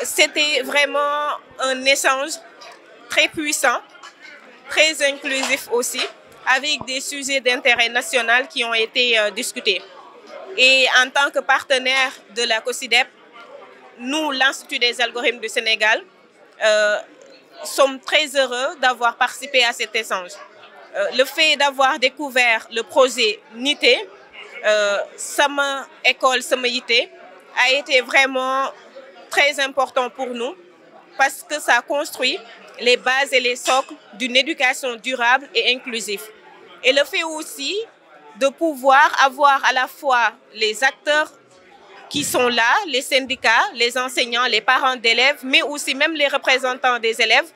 C'était vraiment un échange très puissant, très inclusif aussi, avec des sujets d'intérêt national qui ont été discutés. Et en tant que partenaire de la COSYDEP, nous, l'Institut des algorithmes du Sénégal, sommes très heureux d'avoir participé à cet échange. Le fait d'avoir découvert le projet NITE, Sama École Sama Yité, a été vraiment très important pour nous parce que ça construit les bases et les socles d'une éducation durable et inclusive. Et le fait aussi de pouvoir avoir à la fois les acteurs qui sont là, les syndicats, les enseignants, les parents d'élèves, mais aussi même les représentants des élèves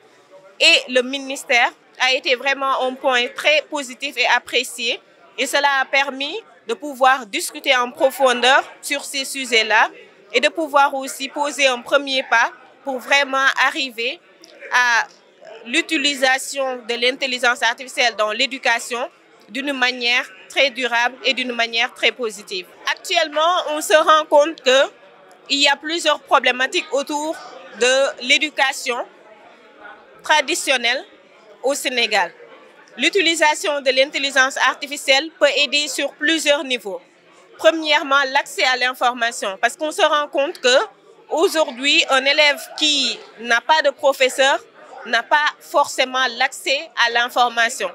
et le ministère a été vraiment un point très positif et apprécié. Et cela a permis de pouvoir discuter en profondeur sur ces sujets-là et de pouvoir aussi poser un premier pas pour vraiment arriver à l'utilisation de l'intelligence artificielle dans l'éducation d'une manière très durable et d'une manière très positive. Actuellement, on se rend compte qu'il y a plusieurs problématiques autour de l'éducation traditionnelle au Sénégal. L'utilisation de l'intelligence artificielle peut aider sur plusieurs niveaux. Premièrement, l'accès à l'information, parce qu'on se rend compte qu'aujourd'hui, un élève qui n'a pas de professeur n'a pas forcément l'accès à l'information.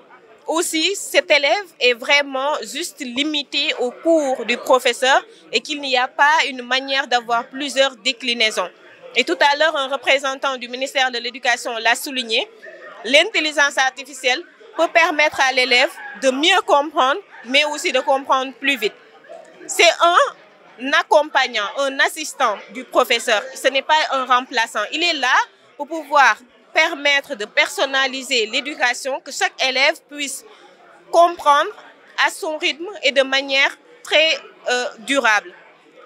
Aussi, cet élève est vraiment juste limité au cours du professeur et qu'il n'y a pas une manière d'avoir plusieurs déclinaisons. Et tout à l'heure, un représentant du ministère de l'Éducation l'a souligné, l'intelligence artificielle peut permettre à l'élève de mieux comprendre, mais aussi de comprendre plus vite. C'est un accompagnant, un assistant du professeur. Ce n'est pas un remplaçant. Il est là pour pouvoir permettre de personnaliser l'éducation, que chaque élève puisse comprendre à son rythme et de manière très durable.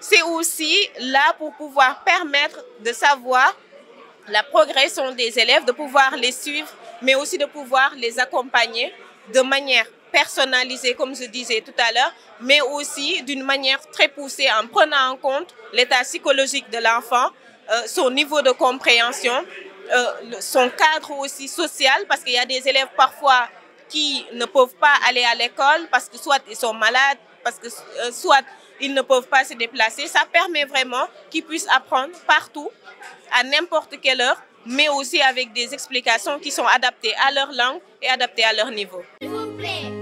C'est aussi là pour pouvoir permettre de savoir la progression des élèves, de pouvoir les suivre, mais aussi de pouvoir les accompagner de manière personnalisée, comme je disais tout à l'heure, mais aussi d'une manière très poussée en prenant en compte l'état psychologique de l'enfant, son niveau de compréhension, son cadre aussi social, parce qu'il y a des élèves parfois qui ne peuvent pas aller à l'école parce que soit ils sont malades, parce que soit ils ne peuvent pas se déplacer. Ça permet vraiment qu'ils puissent apprendre partout, à n'importe quelle heure, mais aussi avec des explications qui sont adaptées à leur langue et adaptées à leur niveau. S'il vous plaît.